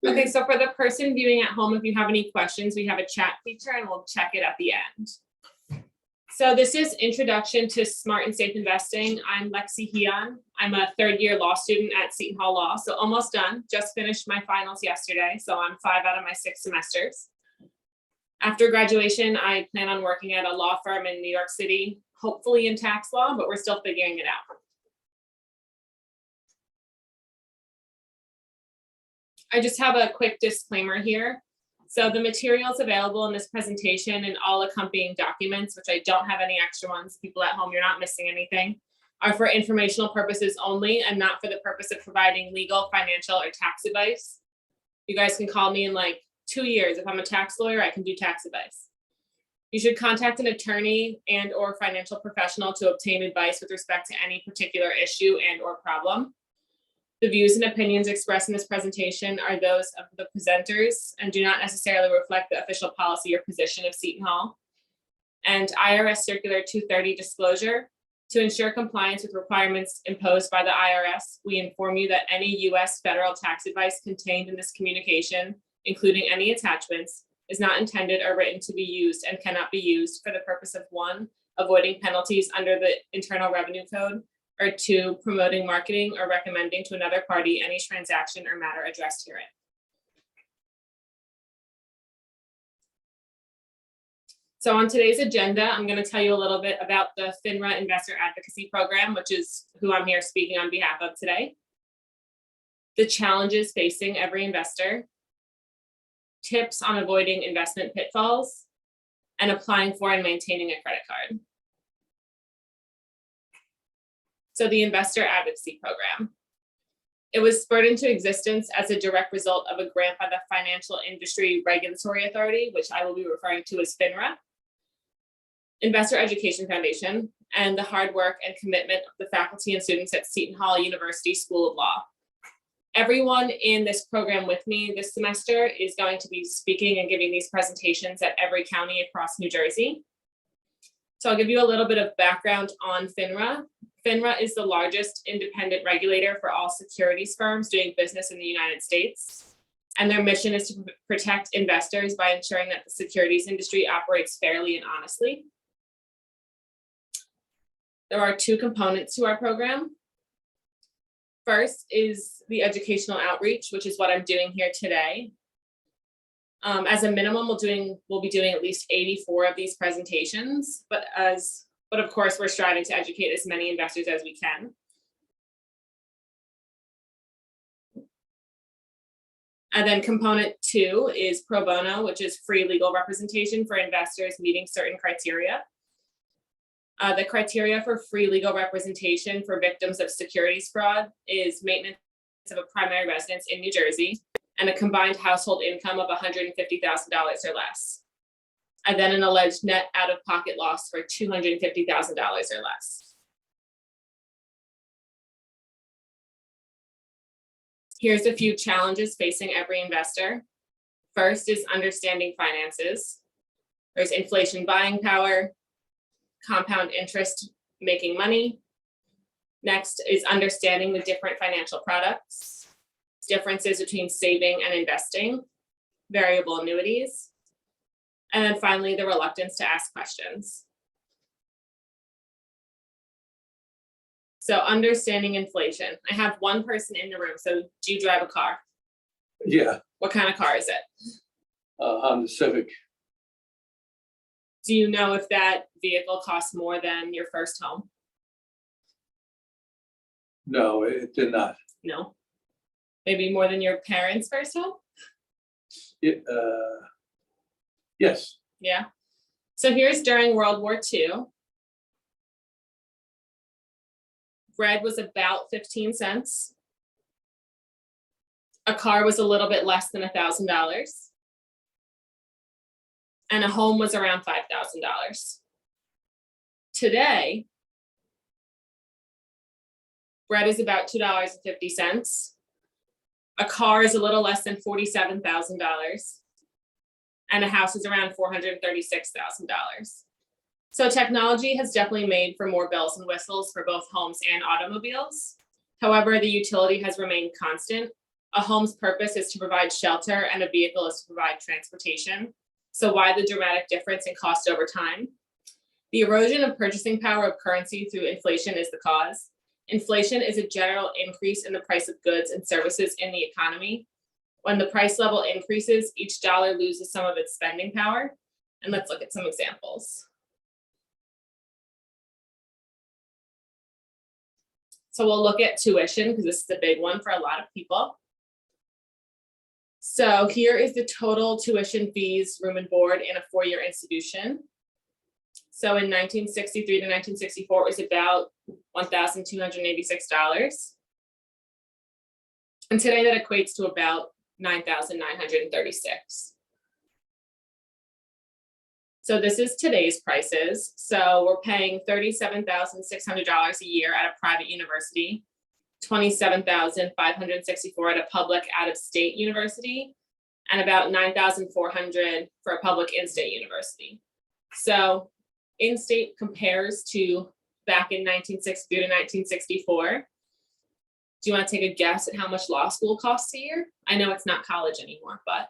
Okay, so for the person viewing at home, if you have any questions, we have a chat feature and we'll check it at the end. So this is Introduction to Smart and Safe Investing. I'm Lexi Heon. I'm a third-year law student at Seton Hall Law, so almost done. Just finished my finals yesterday, so I'm 5 out of my 6 semesters. After graduation, I plan on working at a law firm in New York City, hopefully in tax law, but we're still figuring it out. I just have a quick disclaimer here. So the materials available in this presentation and all accompanying documents, which I don't have any extra ones, people at home, you're not missing anything, are for informational purposes only and not for the purpose of providing legal, financial, or tax advice. You guys can call me in like 2 years. If I'm a tax lawyer, I can do tax advice. You should contact an attorney and or financial professional to obtain advice with respect to any particular issue and or problem. The views and opinions expressed in this presentation are those of the presenters and do not necessarily reflect the official policy or position of Seton Hall. And IRS Circular 230 disclosure. To ensure compliance with requirements imposed by the IRS, we inform you that any U.S. federal tax advice contained in this communication, including any attachments, is not intended or written to be used and cannot be used for the purpose of 1, avoiding penalties under the Internal Revenue Code, or 2, promoting, marketing, or recommending to another party any transaction or matter addressed herein. So on today's agenda, I'm going to tell you a little bit about the FINRA Investor Advocacy Program, which is who I'm here speaking on behalf of today. The challenges facing every investor, tips on avoiding investment pitfalls, and applying for and maintaining a credit card. So the Investor Advocacy Program. It was spurred into existence as a direct result of a grant by the Financial Industry Regulatory Authority, which I will be referring to as FINRA, Investor Education Foundation, and the hard work and commitment of the faculty and students at Seton Hall University School of Law. Everyone in this program with me this semester is going to be speaking and giving these presentations at every county across New Jersey. So I'll give you a little bit of background on FINRA. FINRA is the largest independent regulator for all securities firms doing business in the United States. And their mission is to protect investors by ensuring that the securities industry operates fairly and honestly. There are 2 components to our program. First is the educational outreach, which is what I'm doing here today. As a minimum, we'll be doing at least 84 of these presentations, but of course, we're striving to educate as many investors as we can. And then component 2 is pro bono, which is free legal representation for investors meeting certain criteria. The criteria for free legal representation for victims of securities fraud is maintenance of a primary residence in New Jersey and a combined household income of $150,000 or less. And then an alleged net out-of-pocket loss for $250,000 or less. Here's a few challenges facing every investor. First is understanding finances. There's inflation buying power, compound interest making money. Next is understanding the different financial products, differences between saving and investing, variable annuities, and then finally, the reluctance to ask questions. So understanding inflation. I have one person in the room. So do you drive a car? Yeah. What kind of car is it? Honda Civic. Do you know if that vehicle costs more than your first home? No, it did not. No. Maybe more than your parents' first home? Yes. Yeah. So here's during World War II. Bread was about 15 cents. A car was a little bit less than $1,000. And a home was around $5,000. Today, bread is about $2.50. A car is a little less than $47,000. And a house is around $436,000. So technology has definitely made for more bells and whistles for both homes and automobiles. However, the utility has remained constant, A home's purpose is to provide shelter and a vehicle is to provide transportation. So why the dramatic difference in cost over time? The erosion of purchasing power of currency through inflation is the cause. Inflation is a general increase in the price of goods and services in the economy. When the price level increases, each dollar loses some of its spending power. And let's look at some examples. So we'll look at tuition because this is a big one for a lot of people. So here is the total tuition fees, room and board in a four-year institution. So in 1963 to 1964, it was about $1,286. And today that equates to about $9,936. So this is today's prices. So we're paying $37,600 a year at a private university, $27,564 at a public out-of-state university, and about $9,400 for a public in-state university. So in-state compares to back in 1960 to 1964. Do you want to take a guess at how much law school costs a year? I know it's not college anymore, but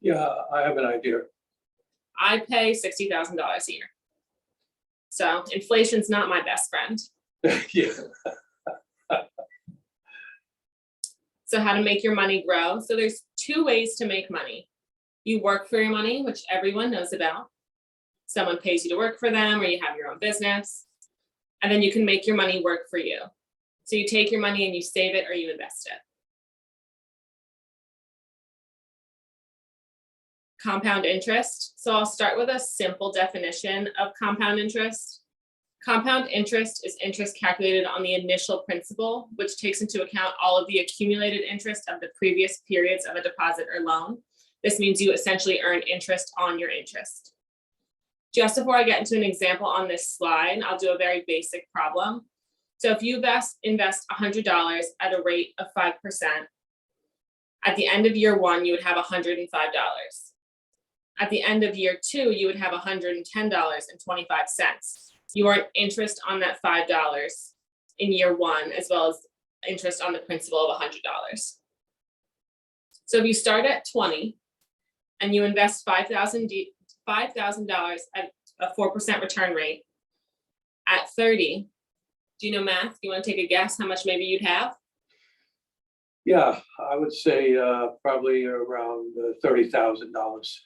Yeah, I have an idea. I pay $60,000 a year. So inflation's not my best friend. Yeah. So how to make your money grow. So there's two ways to make money. You work for your money, which everyone knows about. Someone pays you to work for them, or you have your own business. And then you can make your money work for you. So you take your money and you save it or you invest it. Compound interest. So I'll start with a simple definition of compound interest. Compound interest is interest calculated on the initial principal, which takes into account all of the accumulated interest of the previous periods of a deposit or loan. This means you essentially earn interest on your interest. Just before I get into an example on this slide, I'll do a very basic problem. So if you invest $100 at a rate of 5%, at the end of year one, you would have $105. At the end of year two, you would have $110.25. You earn interest on that $5 in year one, as well as interest on the principal of $100. So if you start at 20 and you invest $5,000 at a 4% return rate, at 30, do you know math? Do you want to take a guess how much maybe you'd have? Yeah, I would say probably around $30,000.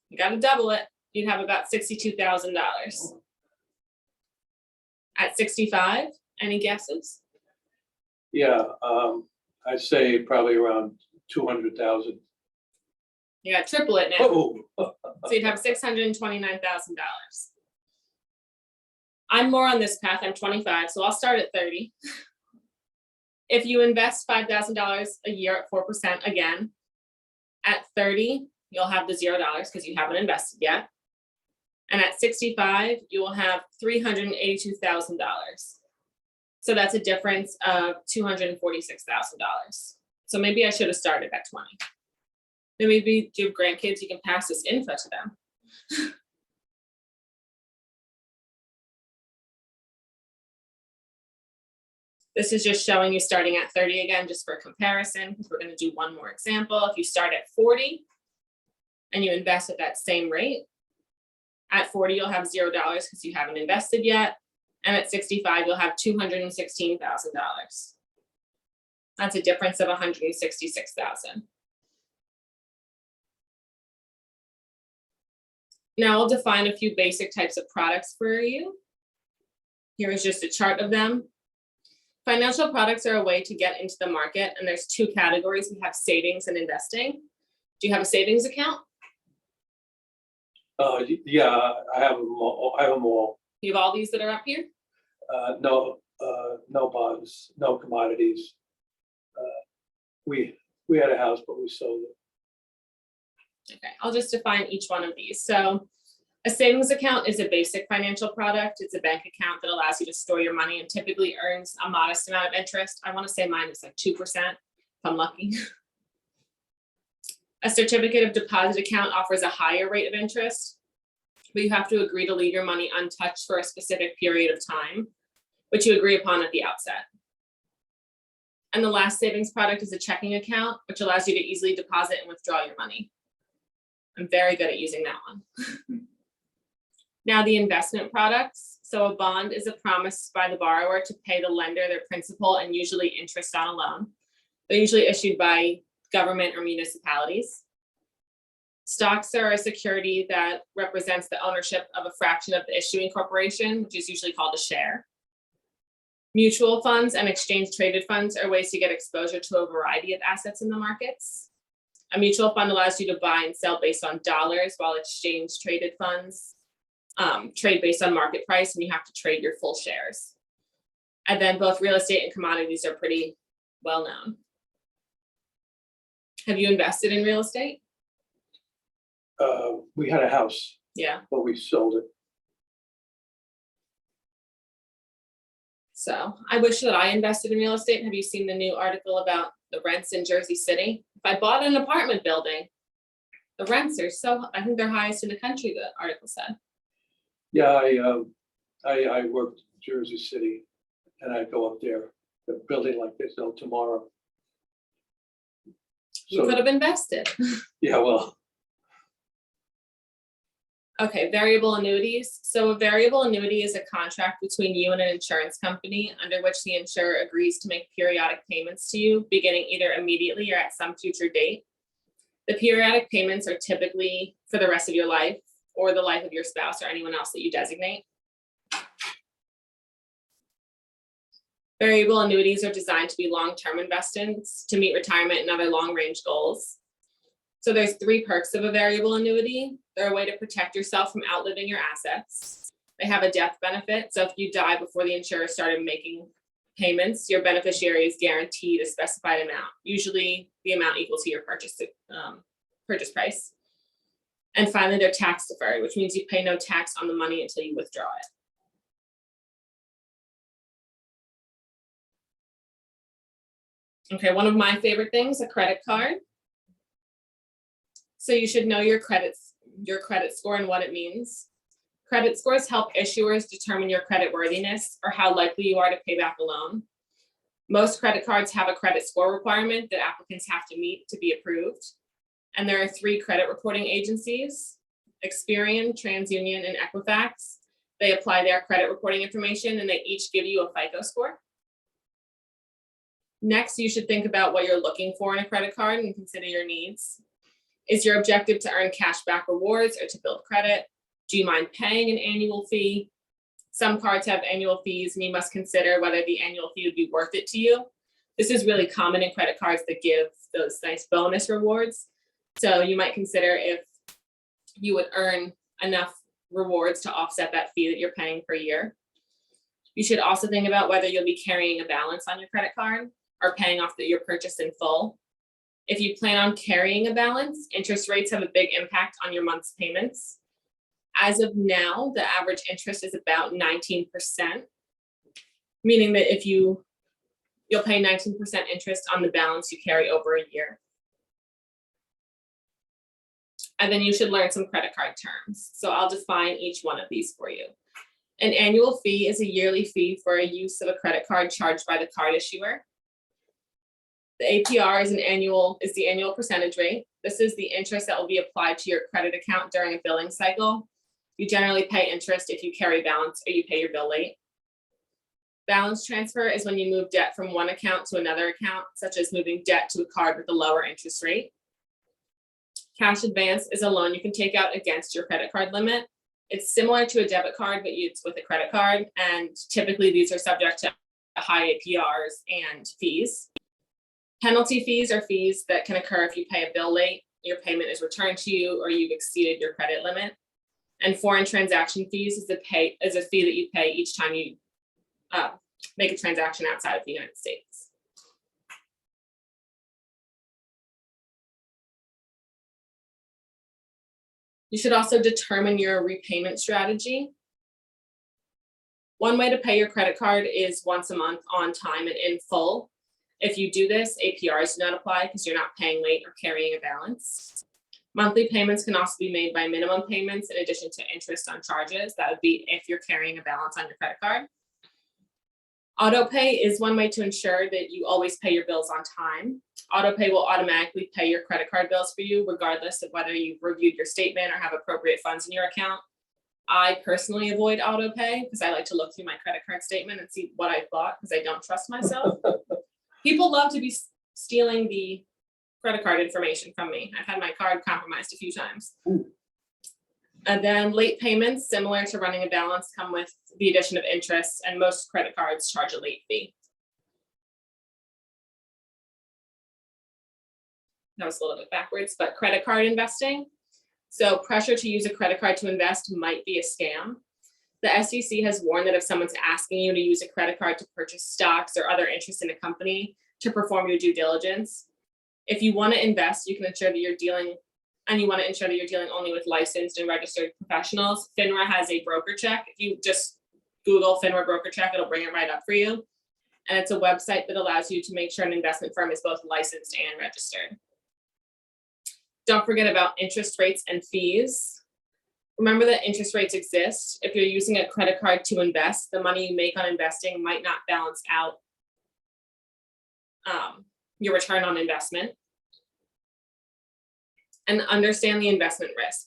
You got to double it. You'd have about $62,000. At 65, any guesses? Yeah, I'd say probably around 200,000. You got to triple it now. Oh, So you'd have $629,000. I'm more on this path. I'm 25, so I'll start at 30. If you invest $5,000 a year at 4% again, at 30, you'll have the $0 because you haven't invested yet. And at 65, you will have $382,000. So that's a difference of $246,000. So maybe I should have started at 20. Maybe if you have grandkids, you can pass this info to them. This is just showing you starting at 30 again, just for comparison, because we're going to do one more example. If you start at 40 and you invest at that same rate, at 40, you'll have $0 because you haven't invested yet. And at 65, you'll have $216,000. That's a difference of $166,000. Now I'll define a few basic types of products for you. Here is just a chart of them. Financial products are a way to get into the market, and there's two categories. We have savings and investing. Do you have a savings account? Yeah, I have them all. You have all these that are up here? No bonds, no commodities. We had a house, but we sold it. Okay, I'll just define each one of these. So a savings account is a basic financial product. It's a bank account that allows you to store your money and typically earns a modest amount of interest. I want to say mine is like 2%, if I'm lucky. A certificate of deposit account offers a higher rate of interest, but you have to agree to leave your money untouched for a specific period of time, which you agree upon at the outset. And the last savings product is a checking account, which allows you to easily deposit and withdraw your money. I'm very good at using that one. Now the investment products. So a bond is a promise by the borrower to pay the lender their principal and usually interest on a loan. They're usually issued by government or municipalities. Stocks are a security that represents the ownership of a fraction of the issuing corporation, which is usually called a share. Mutual funds and exchange traded funds are ways to get exposure to a variety of assets in the markets. A mutual fund allows you to buy and sell based on dollars, while exchange traded funds trade based on market price, and you have to trade your full shares. And then both real estate and commodities are pretty well known. Have you invested in real estate? We had a house, Yeah. but we sold it. So I wish that I invested in real estate. Have you seen the new article about the rents in Jersey City? If I bought an apartment building, the rents are I think they're highest in the country, the article said. Yeah, I worked in Jersey City, and I go up there, a building like this, tomorrow. You could have invested. Yeah, well, Okay, variable annuities. So a variable annuity is a contract between you and an insurance company under which the insurer agrees to make periodic payments to you, beginning either immediately or at some future date. The periodic payments are typically for the rest of your life or the life of your spouse or anyone else that you designate. Variable annuities are designed to be long-term investments to meet retirement and other long-range goals. So there's 3 perks of a variable annuity. They're a way to protect yourself from outliving your assets. They have a death benefit. So if you die before the insurer started making payments, your beneficiary is guaranteed a specified amount, usually the amount equal to your purchase price. And finally, they're tax deferred, which means you pay no tax on the money until you withdraw it. Okay, one of my favorite things, a credit card. So you should know your credit score and what it means. Credit scores help issuers determine your credit worthiness or how likely you are to pay back a loan. Most credit cards have a credit score requirement that applicants have to meet to be approved. And there are 3 credit reporting agencies, Experian, TransUnion, and Equifax. They apply their credit reporting information and they each give you a FICO score. Next, you should think about what you're looking for in a credit card and consider your needs. Is your objective to earn cash back rewards or to build credit? Do you mind paying an annual fee? Some cards have annual fees and you must consider whether the annual fee would be worth it to you. This is really common in credit cards that give those nice bonus rewards. So you might consider if you would earn enough rewards to offset that fee that you're paying per year. You should also think about whether you'll be carrying a balance on your credit card or paying off your purchase in full. If you plan on carrying a balance, interest rates have a big impact on your month's payments. As of now, the average interest is about 19%, meaning that if you'll pay 19% interest on the balance you carry over a year. And then you should learn some credit card terms. So I'll define each one of these for you. An annual fee is a yearly fee for a use of a credit card charged by the card issuer. The APR is the annual percentage rate. This is the interest that will be applied to your credit account during a billing cycle. You generally pay interest if you carry balance or you pay your bill late. Balance transfer is when you move debt from one account to another account, such as moving debt to a card with a lower interest rate. Cash advance is a loan you can take out against your credit card limit. It's similar to a debit card, but it's with a credit card. And typically these are subject to high APRs and fees. Penalty fees are fees that can occur if you pay a bill late, your payment is returned to you, or you've exceeded your credit limit. And foreign transaction fees is a fee that you pay each time you make a transaction outside of the United States. You should also determine your repayment strategy. One way to pay your credit card is once a month on time and in full. If you do this, APRs do not apply because you're not paying late or carrying a balance. Monthly payments can also be made by minimum payments in addition to interest on charges. That would be if you're carrying a balance on your credit card. Auto pay is one way to ensure that you always pay your bills on time. Auto pay will automatically pay your credit card bills for you, regardless of whether you've reviewed your statement or have appropriate funds in your account. I personally avoid auto pay because I like to look through my credit card statement and see what I've bought because I don't trust myself. People love to be stealing the credit card information from me. I've had my card compromised a few times. Ooh. And then late payments, similar to running a balance, come with the addition of interest, and most credit cards charge a late fee. That was a little bit backwards, but credit card investing. So pressure to use a credit card to invest might be a scam. The SEC has warned that if someone's asking you to use a credit card to purchase stocks or other interest in a company, to perform your due diligence. If you want to invest, you can ensure that you're dealing, and you want to ensure that you're dealing only with licensed and registered professionals. FINRA has a broker check. If you just Google FINRA broker check, it'll bring it right up for you. And it's a website that allows you to make sure an investment firm is both licensed and registered. Don't forget about interest rates and fees. Remember that interest rates exist. If you're using a credit card to invest, the money you make on investing might not balance out your return on investment. And understand the investment risk.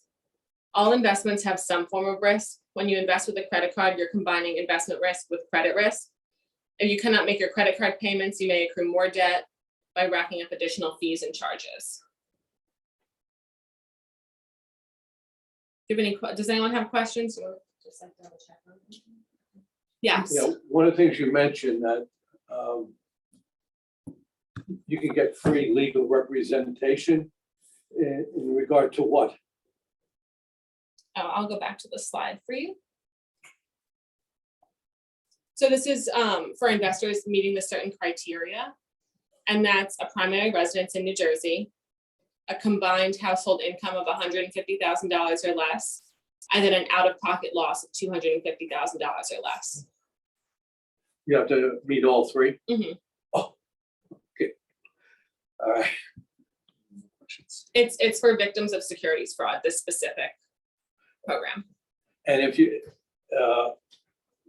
All investments have some form of risk. When you invest with a credit card, you're combining investment risk with credit risk. If you cannot make your credit card payments, you may accrue more debt by racking up additional fees and charges. Does anyone have questions? Or just like double check on it? Yes. You know, one of the things you mentioned that you can get free legal representation in regard to what? Oh, I'll go back to the slide for you. So this is for investors meeting the certain criteria, and that's a primary residence in New Jersey, a combined household income of $150,000 or less, and then an out-of-pocket loss of $250,000 or less. You have to meet all three? Mm-hmm. Oh, okay. All right. It's for victims of securities fraud, this specific program. And if you,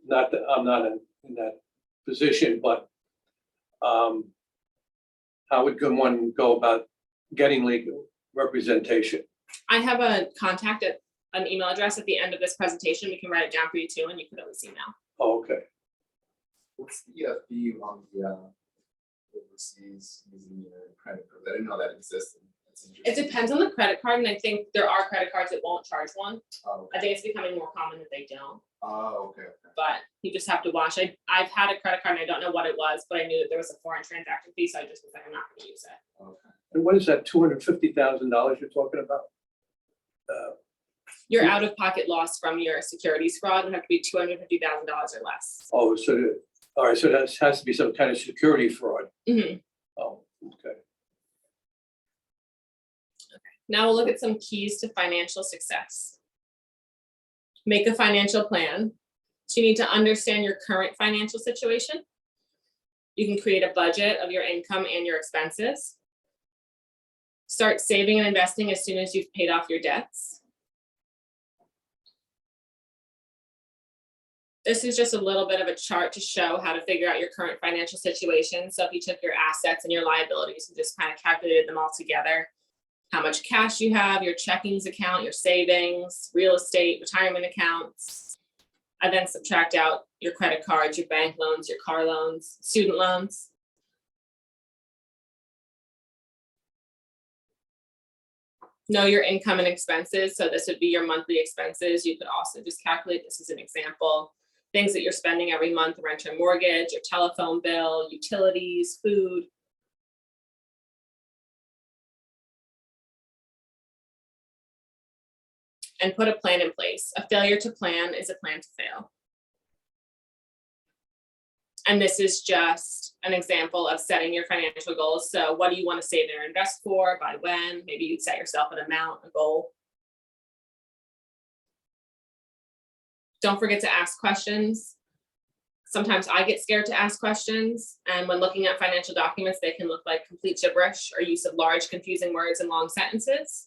not that I'm not in that position, but how would one go about getting legal representation? I have a contact at an email address at the end of this presentation. We can write it down for you too, and you can always email. Oh, okay. What's the fee on the overseas using your credit card? I didn't know that existed. It depends on the credit card, and I think there are credit cards that won't charge one. Oh, okay. I think it's becoming more common that they don't. Oh, okay. But you just have to watch. I've had a credit card and I don't know what it was, but I knew that there was a foreign transaction fee, so I just was like, I'm not going to use it. Okay. And what is that $250,000 you're talking about? Your out-of-pocket loss from your securities fraud would have to be $250,000 or less. Oh, so all right, so that has to be some kind of security fraud. Mm-hmm. Oh, okay. Now we'll look at some keys to financial success. Make a financial plan. So you need to understand your current financial situation. You can create a budget of your income and your expenses. Start saving and investing as soon as you've paid off your debts. This is just a little bit of a chart to show how to figure out your current financial situation. So if you took your assets and your liabilities and just kind of calculated them all together, how much cash you have, your checkings account, your savings, real estate, retirement accounts. I then subtract out your credit cards, your bank loans, your car loans, student loans. Know your income and expenses. So this would be your monthly expenses. You could also just calculate this as an example. Things that you're spending every month, rent or mortgage, your telephone bill, utilities, food. And put a plan in place. A failure to plan is a plan to fail. And this is just an example of setting your financial goals. So what do you want to save or invest for, by when? Maybe you'd set yourself an amount, a goal. Don't forget to ask questions. Sometimes I get scared to ask questions. And when looking at financial documents, they can look like complete gibberish or use of large, confusing words and long sentences.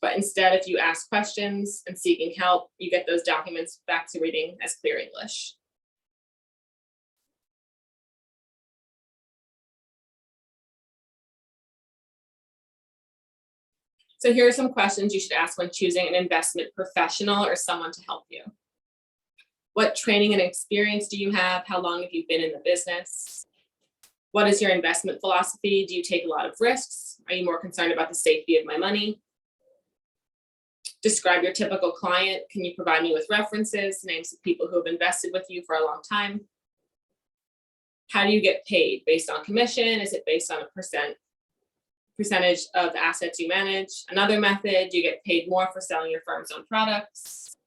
But instead, if you ask questions and seeking help, you get those documents back to reading as clear English. So here are some questions you should ask when choosing an investment professional or someone to help you. What training and experience do you have? How long have you been in the business? What is your investment philosophy? Do you take a lot of risks? Are you more concerned about the safety of my money? Describe your typical client. Can you provide me with references, names of people who have invested with you for a long time? How do you get paid? Based on commission? Is it based on a percentage of the assets you manage? Another method, do you get paid more for selling your firm's own products?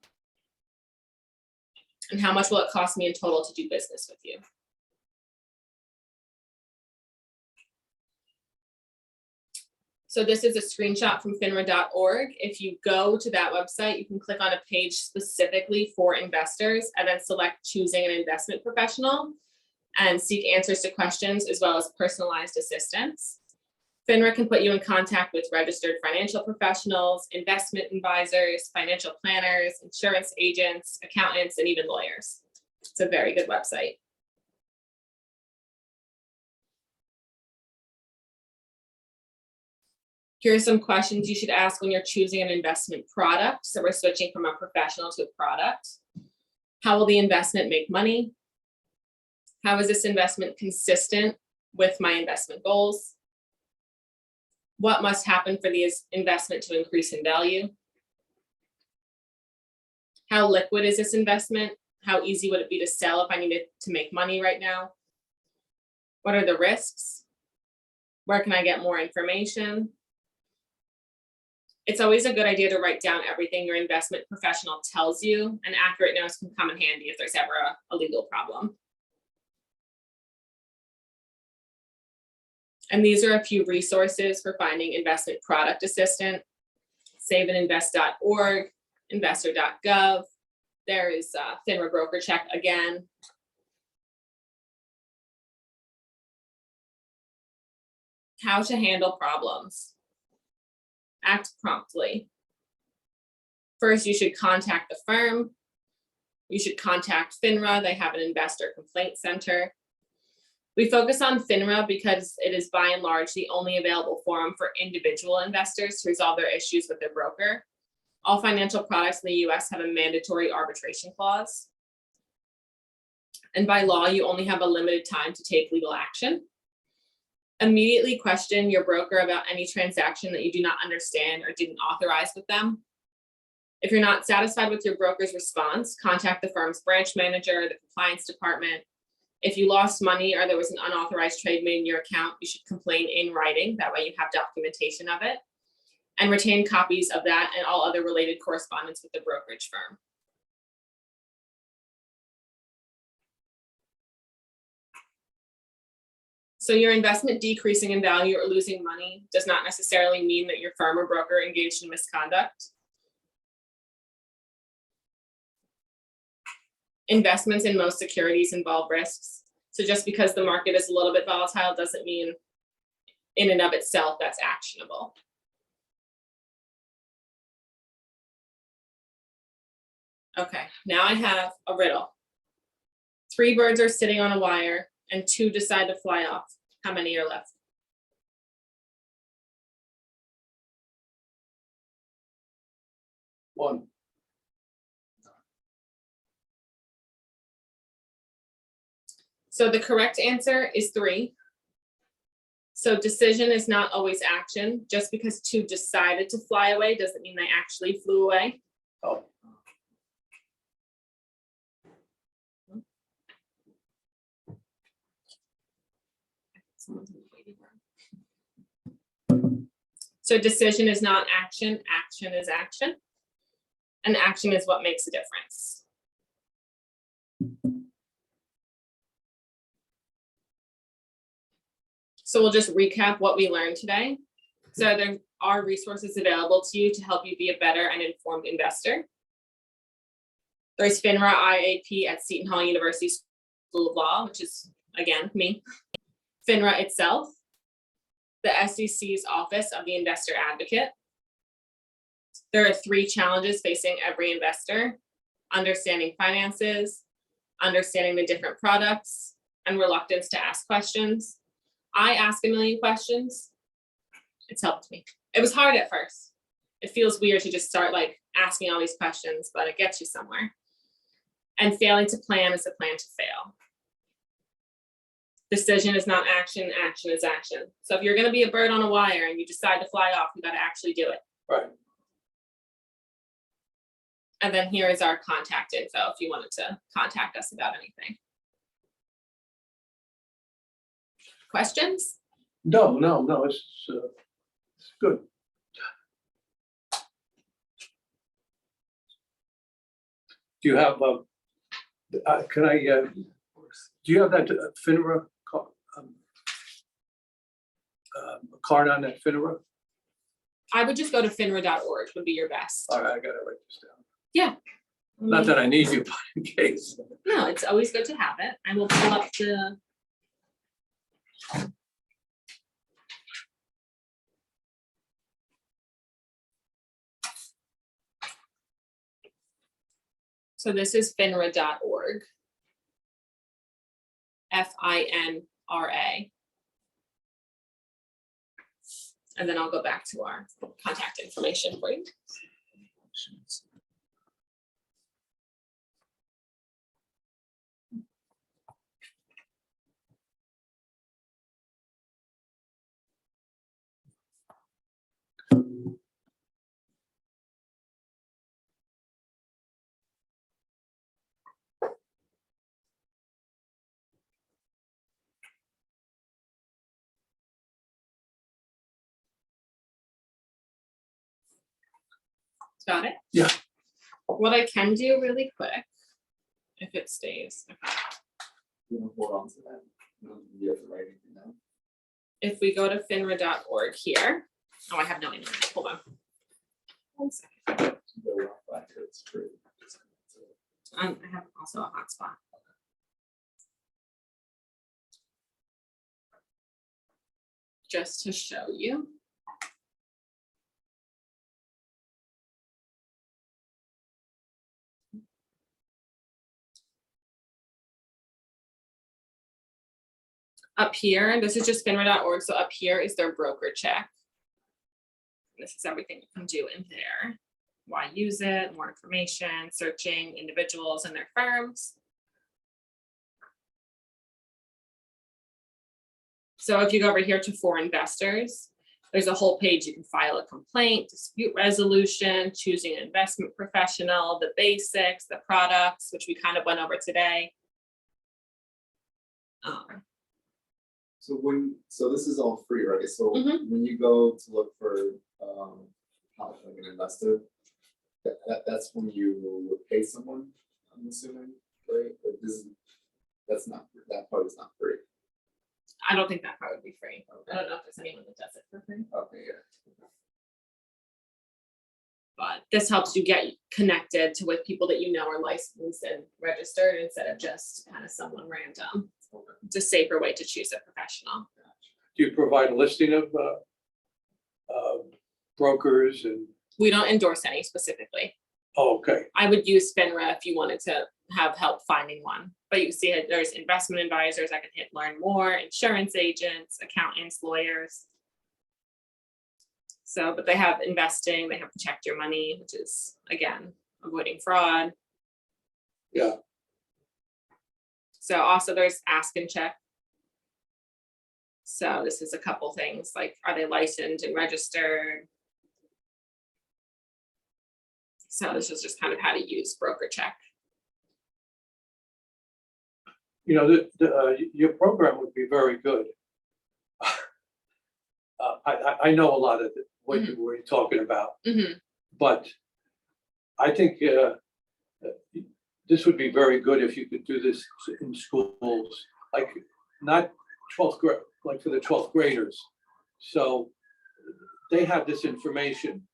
And how much will it cost me in total to do business with you? So this is a screenshot from finra.org. If you go to that website, you can click on a page specifically for investors and then select choosing an investment professional and seek answers to questions as well as personalized assistance. FINRA can put you in contact with registered financial professionals, investment advisors, financial planners, insurance agents, accountants, and even lawyers. It's a very good website. Here are some questions you should ask when you're choosing an investment product. So we're switching from a professional to a product. How will the investment make money? How is this investment consistent with my investment goals? What must happen for the investment to increase in value? How liquid is this investment? How easy would it be to sell if I needed to make money right now? What are the risks? Where can I get more information? It's always a good idea to write down everything your investment professional tells you, and accurate notes can come in handy if there's ever a legal problem. And these are a few resources for finding investment product assistant: saveandinvest.org, investor.gov. There is FINRA broker check again. How to handle problems. Act promptly. First, you should contact the firm. You should contact FINRA. They have an investor complaint center. We focus on FINRA because it is by and large the only available forum for individual investors to resolve their issues with their broker. All financial products in the US have a mandatory arbitration clause. And by law, you only have a limited time to take legal action. Immediately question your broker about any transaction that you do not understand or didn't authorize with them. If you're not satisfied with your broker's response, contact the firm's branch manager, the compliance department. If you lost money or there was an unauthorized trade made in your account, you should complain in writing. That way you have documentation of it. And retain copies of that and all other related correspondence with the brokerage firm. So your investment decreasing in value or losing money does not necessarily mean that your firm or broker engaged in misconduct. Investments in most securities involve risks. So just because the market is a little bit volatile doesn't mean in and of itself that's actionable. Okay, now I have a riddle. 3 birds are sitting on a wire and 2 decide to fly off. How many are left? One. So the correct answer is 3. So decision is not always action. Just because 2 decided to fly away doesn't mean they actually flew away. Oh. So decision is not action, action is action. And action is what makes a difference. So we'll just recap what we learned today. So there are resources available to you to help you be a better and informed investor. There's FINRA IAP at Seton Hall University School of Law, which is, again, me. FINRA itself, the SEC's Office of the Investor Advocate, There are 3 challenges facing every investor: understanding finances, understanding the different products, and reluctance to ask questions. I ask a million questions. It's helped me. It was hard at first. It feels weird to just start like asking all these questions, but it gets you somewhere. And failing to plan is a plan to fail. Decision is not action, action is action. So if you're gonna be a bird on a wire and you decide to fly off, you gotta actually do it. Right. And then here is our contact info if you wanted to contact us about anything. Questions? No, it's good. Do you have, can I, do you have that FINRA card on that FINRA? I would just go to finra.org would be your best. All right, I gotta write this down. Yeah. Not that I need you, but in case. No, it's always good to have it. I will pull up the. So this is finra.org. FINRA. And then I'll go back to our contact information for you. Got it? Yeah. What I can do really quick, if it stays, okay. You wanna hold on to that? You have to write anything down. If we go to finra.org here, oh, I have no internet, hold on. 1 second. Go off back here, it's free. I have also a hotspot. Just to show you. Up here, this is just finra.org, so up here is their broker check. This is everything you can do in there. Why use it, more information, searching individuals and their firms. So if you go over here to for investors, there's a whole page. You can file a complaint, dispute resolution, choosing an investment professional, the basics, the products, which we kind of went over today. So this is all free, right? So Mhm. when you go to look for like an investor, that's when you will pay someone, I'm assuming, right? But that part is not free. I don't think that part would be free. Okay. I don't know if there's anyone that does it for free. Okay, yeah. But this helps you get connected to with people that you know are licensed and registered instead of just kind of someone random. Okay. It's a safer way to choose a professional. Do you provide a listing of brokers and, We don't endorse any specifically. oh, okay, I would use FINRA if you wanted to have help finding one. But you see it, there's investment advisors. I can hit learn more, insurance agents, accountants, lawyers. So, but they have investing, they have protect your money, which is again, avoiding fraud. yeah, So also there's ask and check. So this is a couple things like, are they licensed and registered? So this is just kind of how to use broker check. you know, your program would be very good. I know a lot of what you were talking about, Mhm. but I think this would be very good if you could do this in schools, like not 12th grade, like for the 12th graders. So they have this information.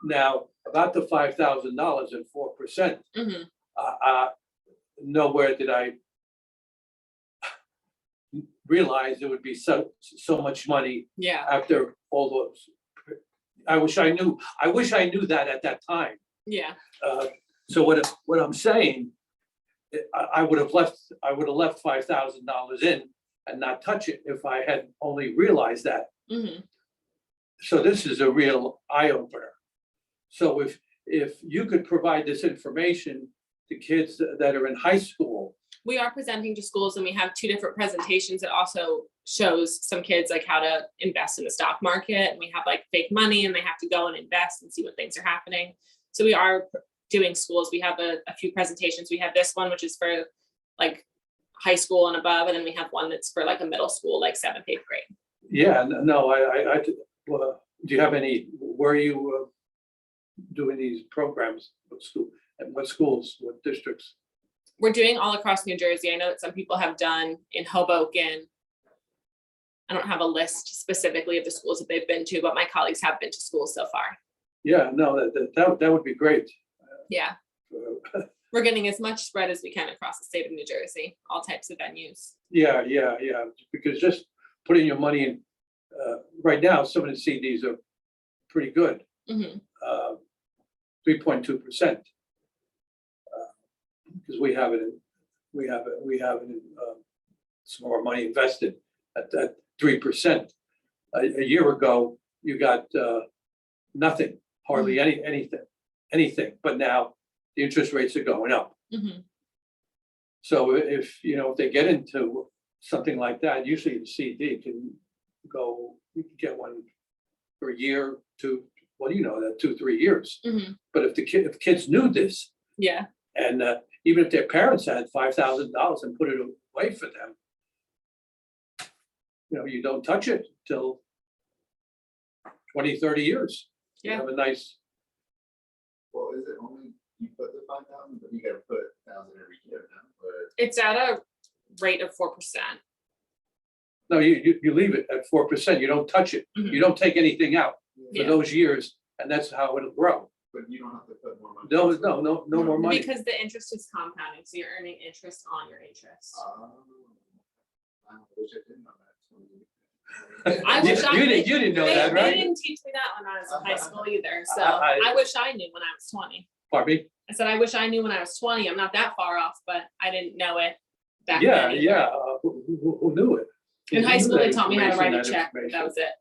Now, about the $5,000 and 4%, Mhm. nowhere did I realize it would be so much money Yeah. after all those, I wish I knew that at that time. Yeah, So what I'm saying, I would have left $5,000 in and not touch it if I had only realized that. mhm. So this is a real eye opener. So if you could provide this information to kids that are in high school, We are presenting to schools and we have 2 different presentations that also shows some kids like how to invest in the stock market. And we have like fake money and they have to go and invest and see what things are happening. So we are doing schools. We have a few presentations. We have this one, which is for like high school and above. And then we have one that's for like a middle school, like 7th, 8th grade. yeah, no, well, do you have any, where are you doing these programs? What school, and what schools, what districts? We're doing all across New Jersey. I know that some people have done in Hoboken. I don't have a list specifically of the schools that they've been to, but my colleagues have been to schools so far. Yeah, no, that would be great. Yeah, we're getting as much spread as we can across the state of New Jersey, all types of venues. Yeah, because just putting your money in, right now, some of the CDs are pretty good, Mhm. 3.2%. Because we have some more money invested at 3%. A year ago, you got nothing, hardly anything, but now the interest rates are going up. Mhm. So if they get into something like that, usually the CD can go, you can get one for a year, 2, well, that 2, 3 years. Mhm. But if kids knew this, Yeah, and even if their parents had $5,000 and put it away for them, you don't touch it till 20, 30 years. You Yeah. have a nice, Well, is it only, you put the 5,000, but you gotta put 1,000 every year now, but it's at a rate of 4%. no, you leave it at 4%. You don't touch it. Mhm. You don't take anything out for Yeah. those years, and that's how it'll grow. but you don't have to put more money. No, into it. no more money. Because the interest is compounding, so you're earning interest on your interest. I wish I didn't know that. I wish I You did. didn't know They that, right? didn't teach me that when I was in high school either, so I- I wish I knew when I was 20. Pardon me? I said, I wish I knew when I was 20. I'm not that far off, but I didn't know it back Yeah, then. either. yeah. Who knew it? In high Who knew school, they that taught me how to write a information, check, that but that was it.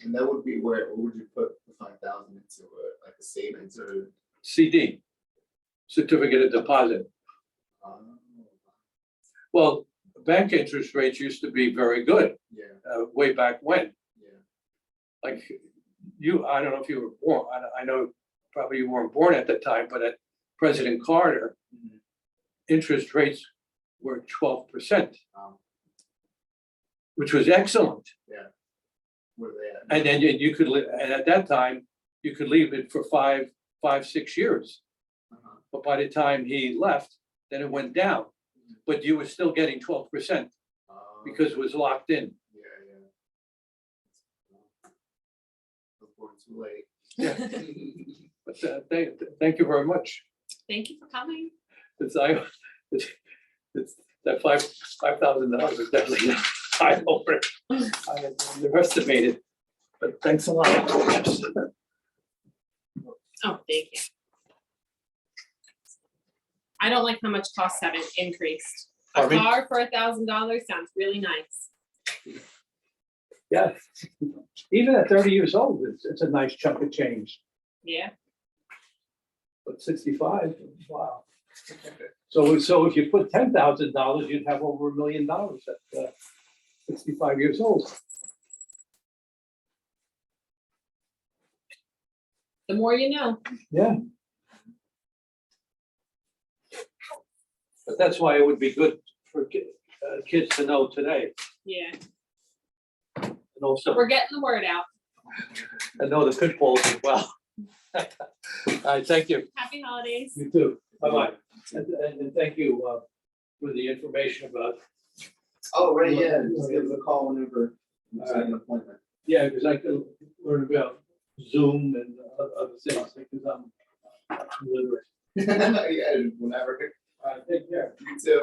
And that would be where would you put the 5,000 into, like a savings or? CD, certificate of deposit. um, Well, bank interest rates used to be very good, Yeah, way back when. yeah. Like I don't know if you were born, I know probably you weren't born at the time, but at President Carter, Mhm. interest rates were 12%, Um, which was excellent. Where they at? And then you could, and at that time, you could leave it for 5, 6 years. Uh-huh. But by the time he left, then it went down. But you were still getting 12% because it was locked in. Yeah. I was born too late. Yeah. But thank you very much. Thank you for coming. It's that $5,000 is definitely not high over. I underestimated, but thanks a lot. Oh, thank you. I don't like how much costs haven't increased. A Pardon me? car for $1,000 sounds really nice. Yeah, even at 30 years old, it's a nice chunk of change, Yeah, but 65, wow. So if you put $10,000, you'd have over $1 million at 65 years old. the more you know. Yeah. But that's why it would be good for kids to know today, Yeah, and also, we're getting the word out. and know the pitfalls as well. All right, thank you. Happy holidays. You too. Bye-bye. And thank you for the information about, Oh, right, yeah, just give us a call whenever you set an appointment. yeah, because I could learn about Zoom and other things, because I'm illiterate. Yeah, whenever. Take care. You too.